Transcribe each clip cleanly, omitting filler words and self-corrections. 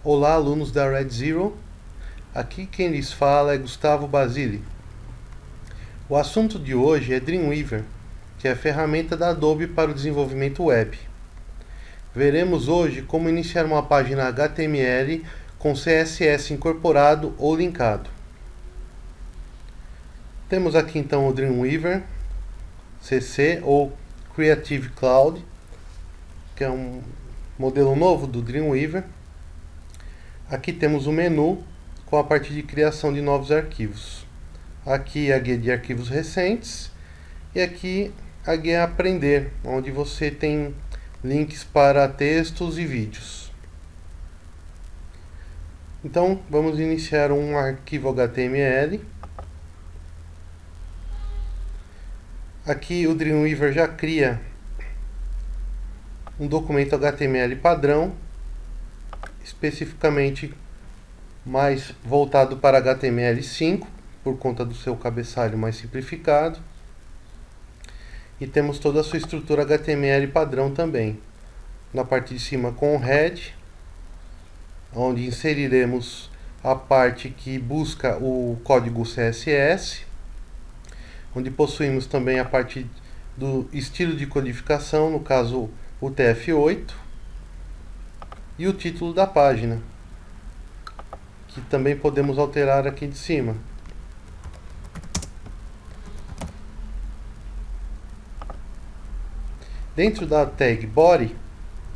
Olá, alunos da Red Zero. Aqui quem lhes fala é Gustavo Basile. O assunto de hoje é Dreamweaver, que é a ferramenta da Adobe para o desenvolvimento web. Veremos hoje como iniciar uma página HTML com CSS incorporado ou linkado. Temos aqui então o Dreamweaver CC ou Creative Cloud, que é um modelo novo do Dreamweaver. Aqui temos o menu com a parte de criação de novos arquivos. Aqui a guia de arquivos recentes e aqui a guia Aprender, onde você tem links para textos e vídeos. Então vamos iniciar um arquivo HTML. Aqui o Dreamweaver já cria um documento HTML padrão, especificamente mais voltado para HTML5, por conta do seu cabeçalho mais simplificado. E temos toda a sua estrutura HTML padrão também. Na parte de cima com o head, onde inseriremos a parte que busca o código CSS, onde possuímos também a parte do estilo de codificação, no caso o TF8, e o título da página, que também podemos alterar aqui de cima. Dentro da tag Body,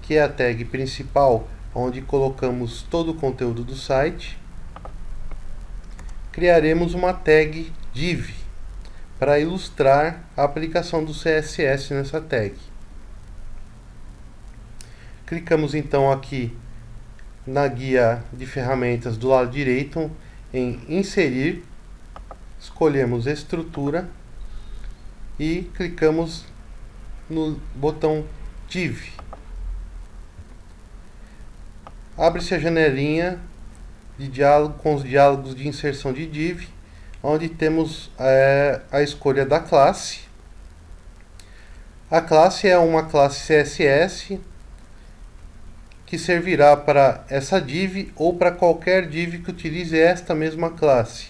que é a tag principal, onde colocamos todo o conteúdo do site, criaremos uma tag Div, para ilustrar a aplicação do CSS nessa tag. Clicamos então aqui na guia de ferramentas do lado direito em Inserir, escolhemos Estrutura e clicamos no botão Div. Abre-se a janelinha de diálogo com os diálogos de inserção de Div, onde temos a escolha da classe. A classe é uma classe CSS que servirá para essa div ou para qualquer div que utilize esta mesma classe.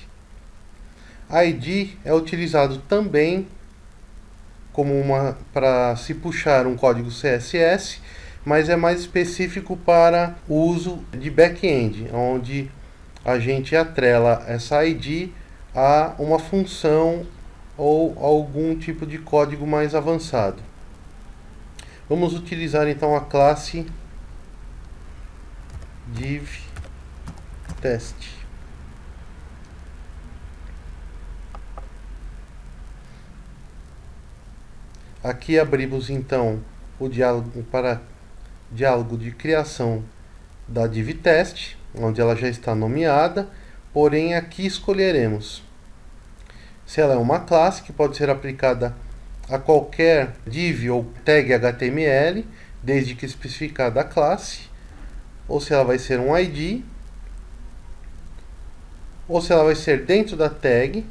ID é utilizado também como para se puxar um código CSS, mas é mais específico para o uso de back-end, onde a gente atrela essa ID a uma função ou algum tipo de código mais avançado. Vamos utilizar então a classe div test. Aqui abrimos então o diálogo de criação da div test, onde ela já está nomeada, porém aqui escolheremos se ela é uma classe que pode ser aplicada a qualquer div ou tag HTML, desde que especificada a classe, ou se ela vai ser um ID, ou se ela vai ser dentro da tag,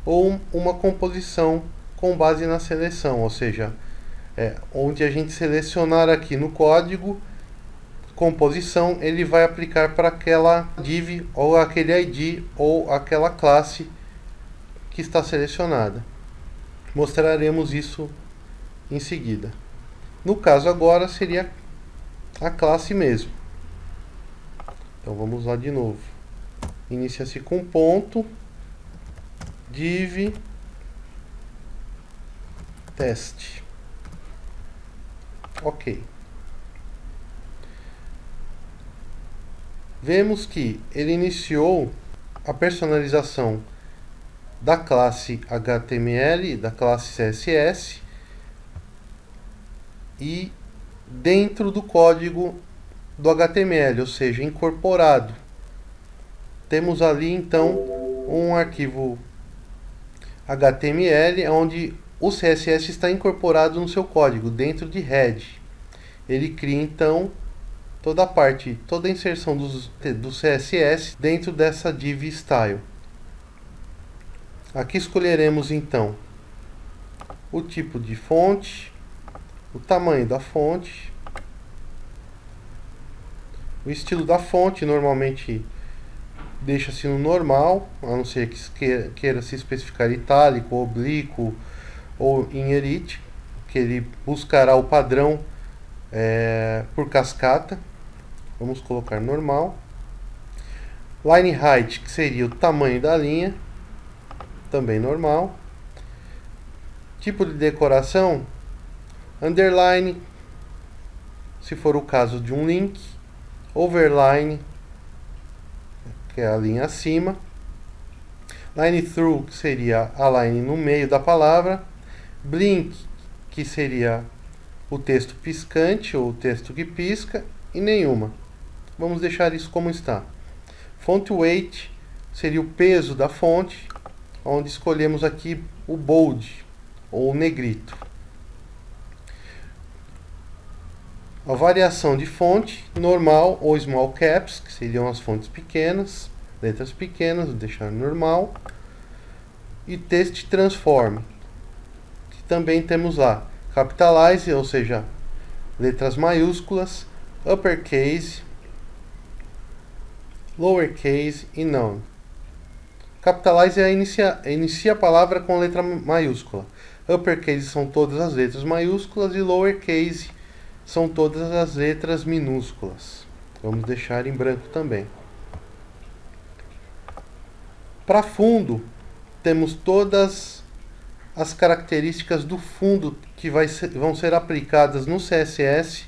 ou uma composição com base na seleção, ou seja, onde a gente selecionar aqui no código composição, ele vai aplicar para aquela div ou aquele ID ou aquela classe que está selecionada. Mostraremos isso em seguida. No caso agora seria a classe mesmo. Então vamos lá de novo. Inicia-se com ponto div test. Ok. Vemos que ele iniciou a personalização da classe HTML, da classe CSS, e dentro do código do HTML, ou seja, incorporado. Temos ali então um arquivo HTML onde o CSS está incorporado no seu código, dentro de head. Ele cria então toda a inserção do CSS dentro dessa div style. Aqui escolheremos então o tipo de fonte, o tamanho da fonte, O estilo da fonte normalmente deixa-se no normal, a não ser que queira se especificar itálico, oblíquo ou inherite, que ele buscará o padrão por cascata. Vamos colocar normal. Line height, que seria o tamanho da linha, também normal. Tipo de decoração, underline, se for o caso de um link, overline, que é a linha acima, line through, que seria a line no meio da palavra, blink, que seria o texto piscante ou o texto que pisca, e nenhuma. Vamos deixar isso como está. Font weight seria o peso da fonte, onde escolhemos aqui o bold ou o negrito. A variação de fonte, normal ou small caps, que seriam as fontes pequenas, letras pequenas, vou deixar normal. E text transform, que também temos lá capitalize, ou seja, letras maiúsculas, uppercase, lowercase e none. Capitalize inicia a palavra com letra maiúscula. Uppercase são todas as letras maiúsculas e lowercase são todas as letras minúsculas. Vamos deixar em branco também. Para fundo, temos todas as características do fundo que vão ser aplicadas no CSS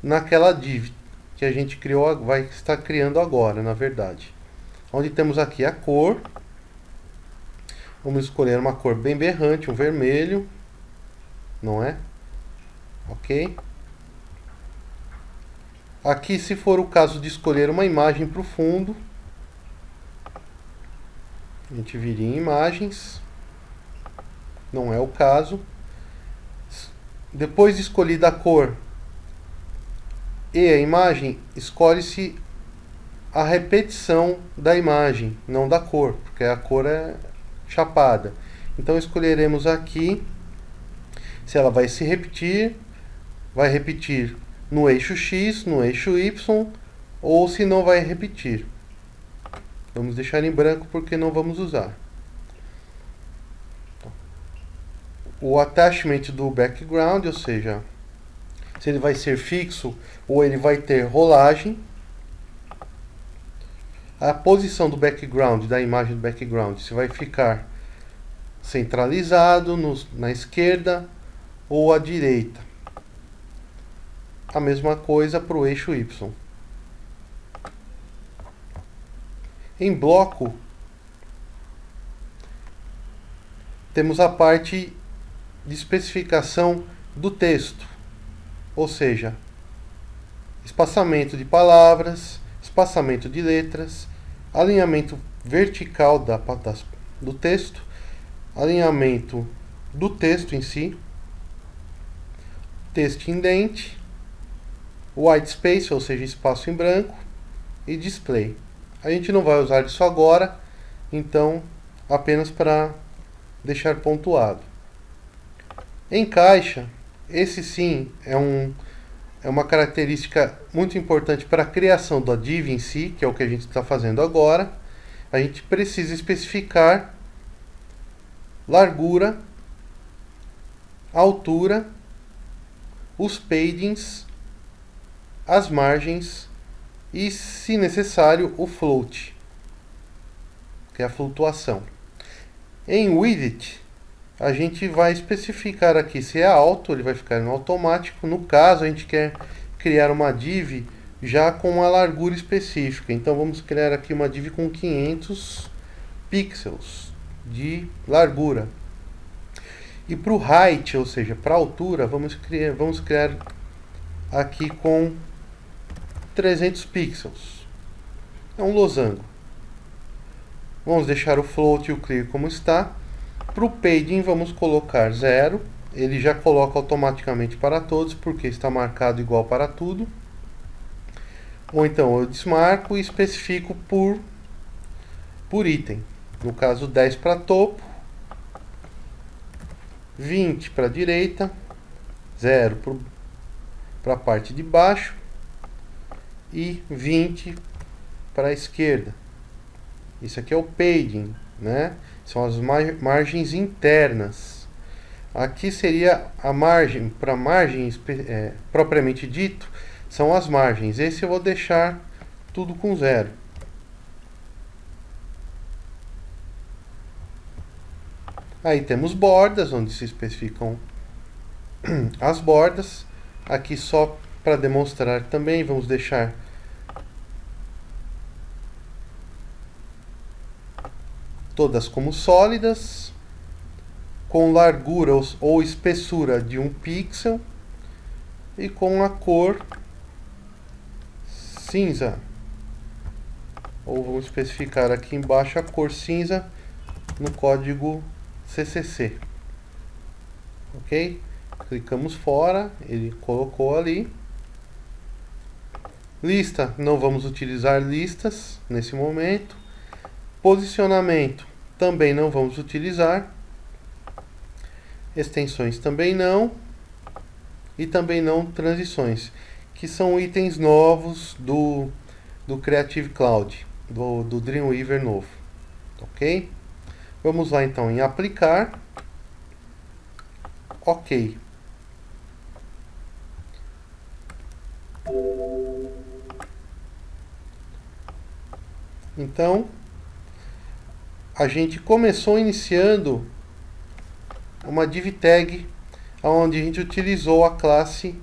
naquela div que a gente criou, vai estar criando agora, na verdade. Onde temos aqui a cor. Vamos escolher uma cor bem berrante, um vermelho, não é? Ok? Aqui, se for o caso de escolher uma imagem para o fundo, a gente viria em imagens, não é o caso. Depois de escolhida a cor e a imagem, escolhe-se a repetição da imagem, não da cor, porque a cor é chapada. Então escolheremos aqui se ela vai se repetir, vai repetir no eixo X, no eixo Y, ou se não vai repetir. Vamos deixar em branco porque não vamos usar. O attachment do background, ou seja, se ele vai ser fixo ou ele vai ter rolagem. A posição do background, da imagem do background, se vai ficar centralizado na esquerda ou à direita. A mesma coisa para o eixo Y. Em bloco, temos a parte de especificação do texto, ou seja, espaçamento de palavras, espaçamento de letras, alinhamento vertical do texto, alinhamento do texto em si, text indent, white space, ou seja, espaço em branco, e display. A gente não vai usar isso agora, então apenas para deixar pontuado. Em caixa, esse sim é uma característica muito importante para a criação da div em si, que é o que a gente está fazendo agora. A gente precisa especificar largura, altura, os paddings, as margens e, se necessário, o float, que é a flutuação. Em widget, a gente vai especificar aqui se é alto, ele vai ficar no automático. No caso, a gente quer criar uma div já com uma largura específica. Então, vamos criar aqui uma div com 500 pixels de largura. E para o height, ou seja, para a altura, vamos criar aqui com 300 pixels. É um losango. Vamos deixar o float e o clear como está. Para o padding, vamos colocar 0. Ele já coloca automaticamente para todos, porque está marcado igual para tudo. Ou então eu desmarco e especifico por item. No caso, 10 para topo, 20 para a direita, 0 para a parte de baixo e 20 para a esquerda. Isso aqui é o padding, né? São as margens internas. Aqui seria a margem, para margem propriamente dito, são as margens. Esse eu vou deixar tudo com 0. Aí temos bordas, onde se especificam as bordas. Aqui só para demonstrar também, vamos deixar todas como sólidas, com largura ou espessura de 1 pixel e com a cor cinza. Ou vamos especificar aqui embaixo a cor cinza no código CCC. Ok? Clicamos fora, ele colocou ali. Lista, não vamos utilizar listas nesse momento. Posicionamento, também não vamos utilizar. Extensões também não. E também não transições, que são itens novos do Creative Cloud, do Dreamweaver novo. Ok? Vamos lá então em aplicar. Ok. Então, a gente começou iniciando uma div tag onde a gente utilizou a classe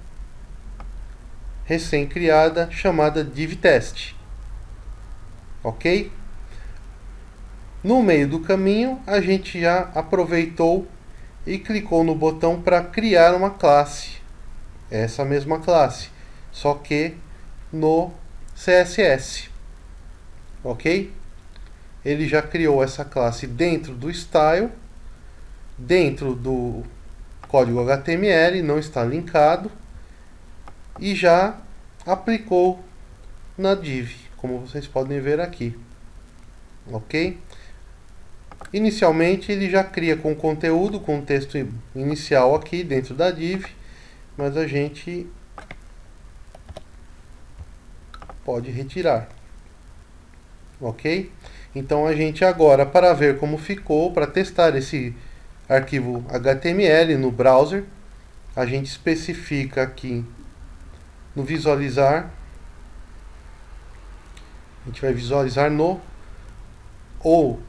recém-criada chamada divTest. Ok? No meio do caminho, a gente já aproveitou e clicou no botão para criar uma classe. Essa mesma classe, só que no CSS. Ok? Ele já criou essa classe dentro do style, dentro do código HTML, não está linkado, e já aplicou na div, como vocês podem ver aqui. Ok? Inicialmente ele já cria com conteúdo, com o texto inicial aqui dentro da div, mas a gente pode retirar. Ok? Então a gente agora, para ver como ficou, para testar esse arquivo HTML no browser, a gente especifica aqui no visualizar. A gente vai visualizar no ou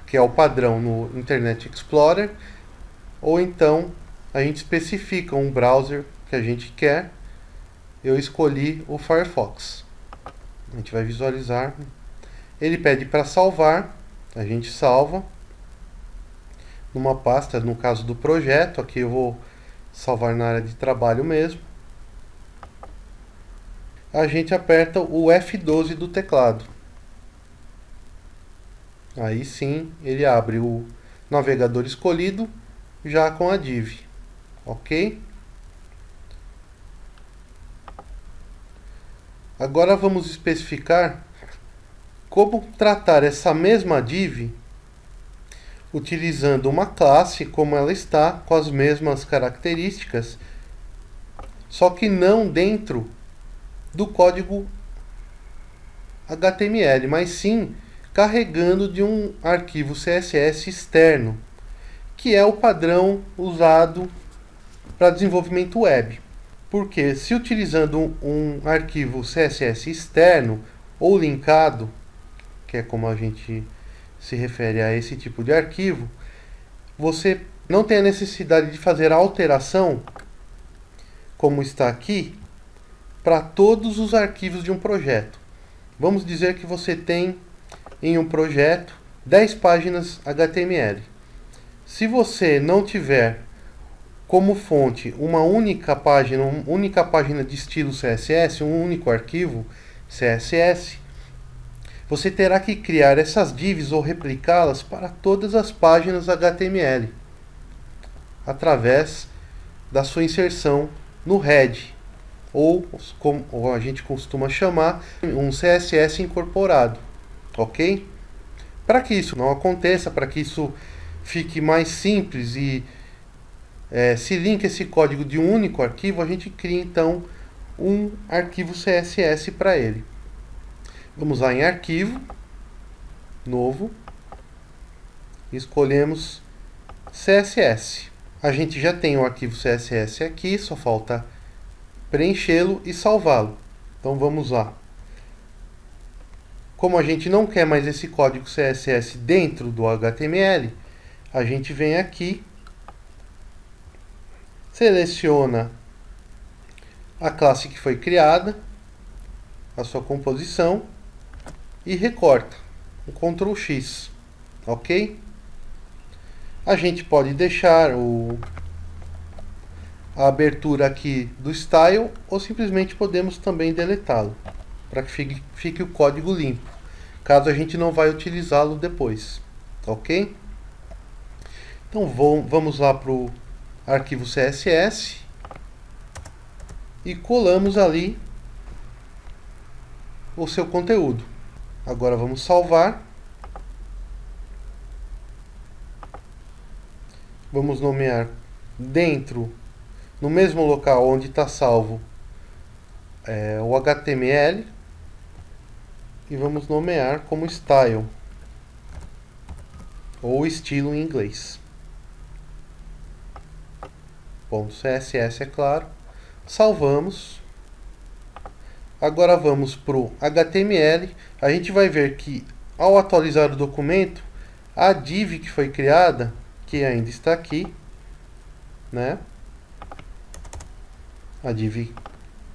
que é o padrão no Internet Explorer, ou então a gente especifica um browser que a gente quer. Eu escolhi o Firefox. A gente vai visualizar. Ele pede para salvar, a gente salva numa pasta, no caso do projeto. Aqui eu vou salvar na área de trabalho mesmo. A gente aperta o F12 do teclado. Aí sim ele abre o navegador escolhido já com a div. Ok? Agora vamos especificar como tratar essa mesma div utilizando uma classe como ela está, com as mesmas características, só que não dentro do código HTML, mas sim carregando de um arquivo CSS externo, que é o padrão usado para desenvolvimento web. Porque se utilizando um arquivo CSS externo ou linkado, que é como a gente se refere a esse tipo de arquivo, você não tem a necessidade de fazer a alteração, como está aqui, para todos os arquivos de um projeto. Vamos dizer que você tem em um projeto 10 páginas HTML. Se você não tiver como fonte uma única página de estilo CSS, um único arquivo CSS, você terá que criar essas divs ou replicá-las para todas as páginas HTML, através da sua inserção no head, ou como a gente costuma chamar, um CSS incorporado. Ok? Para que isso não aconteça, para que isso fique mais simples e se linka esse código de um único arquivo, a gente cria então um arquivo CSS para ele. Vamos lá em Arquivo, Novo, escolhemos CSS. A gente já tem o arquivo CSS aqui, só falta preenchê-lo e salvá-lo. Então vamos lá. Como a gente não quer mais esse código CSS dentro do HTML, a gente vem aqui, seleciona a classe que foi criada, a sua composição e recorta. Um Ctrl X, ok? A gente pode deixar a abertura aqui do style ou simplesmente podemos também deletá-lo para que fique o código limpo, caso a gente não vai utilizá-lo depois, ok? Então vamos lá para o arquivo CSS e colamos ali o seu conteúdo. Agora vamos salvar. Vamos nomear no mesmo local onde está salvo o HTML e vamos nomear como style ou estilo em inglês. .css, é claro. Salvamos. Agora vamos para o HTML. A gente vai ver que ao atualizar o documento, a div que foi criada, que ainda está aqui, né? A div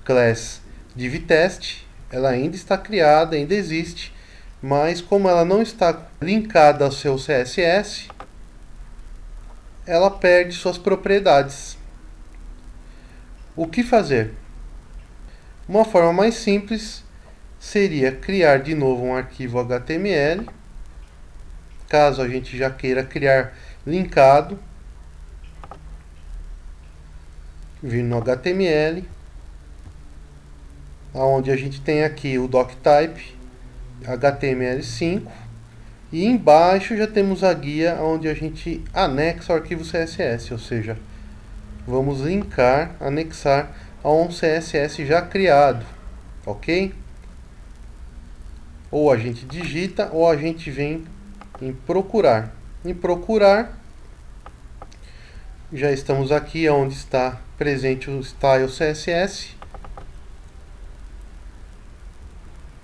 class div test, ela ainda está criada, ainda existe, mas como ela não está linkada ao seu CSS, ela perde suas propriedades. O que fazer? Uma forma mais simples seria criar de novo um arquivo HTML, caso a gente já queira criar linkado, vir no HTML, onde a gente tem aqui o doctype HTML5 e embaixo já temos a guia onde a gente anexa o arquivo CSS, ou seja, vamos linkar, anexar a um CSS já criado, ok? Ou a gente digita ou a gente vem em procurar. Em procurar, já estamos aqui onde está presente o style CSS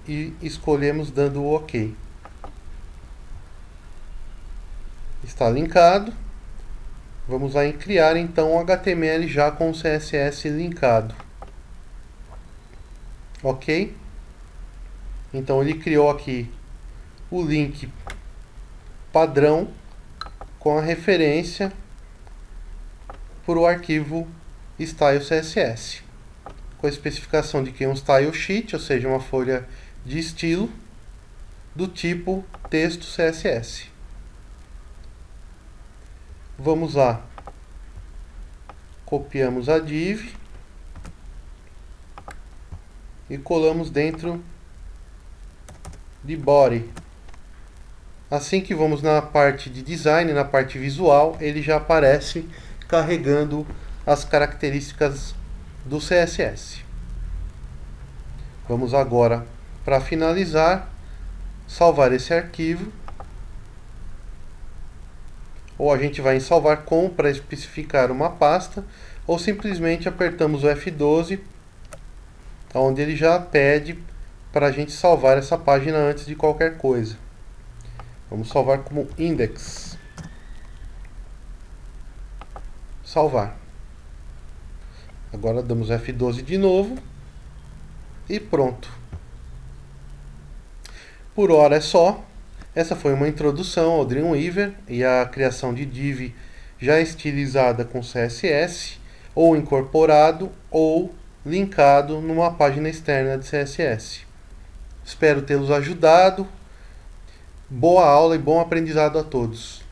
e escolhemos dando o OK. Está linkado. Vamos lá em criar então o HTML já com o CSS linkado. Ok? Então ele criou aqui o link padrão com a referência para o arquivo style CSS, com a especificação de que é um style sheet, ou seja, uma folha de estilo do tipo texto CSS. Vamos lá, copiamos a div e colamos dentro de body. Assim que vamos na parte de design, na parte visual, ele já aparece carregando as características do CSS. Vamos agora, para finalizar, salvar esse arquivo. Ou a gente vai em salvar com para especificar uma pasta, ou simplesmente apertamos o F12, onde ele já pede para a gente salvar essa página antes de qualquer coisa. Vamos salvar como index. Salvar. Agora damos F12 de novo e pronto. Por hora é só. Essa foi uma introdução ao Dreamweaver e a criação de div já estilizada com CSS, ou incorporado ou linkado numa página externa de CSS. Espero tê-los ajudado. Boa aula e bom aprendizado a todos.